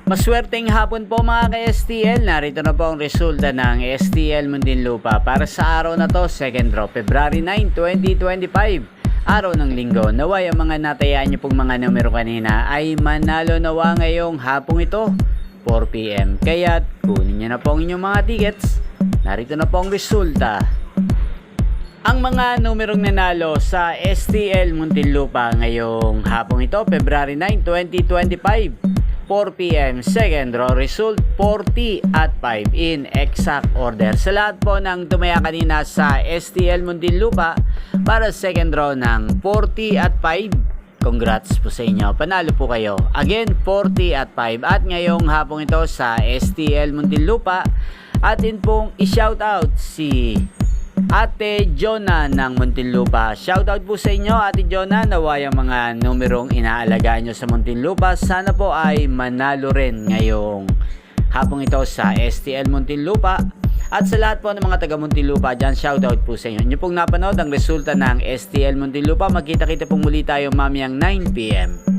Maswerteng hapon po mga ka-STL. Narito na po ang resulta ng STL Muntinlupa para sa araw na to, second draw, February 9, 2025. Araw ng linggo. Naway ang mga natayaan nyo pong mga numero kanina ay manalo nawa ngayong hapong ito, 4 PM. Kaya kunin nyo na po ang inyong mga tickets. Narito na po ang resulta. Ang mga numerong nanalo sa STL Muntinlupa ngayong hapong ito, February 9, 2025. 4 PM, second draw result 40 at 5 in exact order. Sa lahat po ng tumaya kanina sa STL Muntinlupa para second draw ng 40 at 5, congrats po sa inyo, panalo po kayo. Again, 40 at 5. At ngayong hapong ito sa STL Muntinlupa, atin pong i-shoutout si Ate Jonah ng Muntinlupa. Shoutout po sa inyo, Ate Jonah. Naway ang mga numerong inaalagaan nyo sa Muntinlupa, sana po ay manalo rin ngayong hapong ito sa STL Muntinlupa. At sa lahat po ng mga taga Muntinlupa dyan, shoutout po sa inyo. Inyo pong napanood ang resulta ng STL Muntinlupa. Magkita-kita pong muli tayo mamayang 9 PM.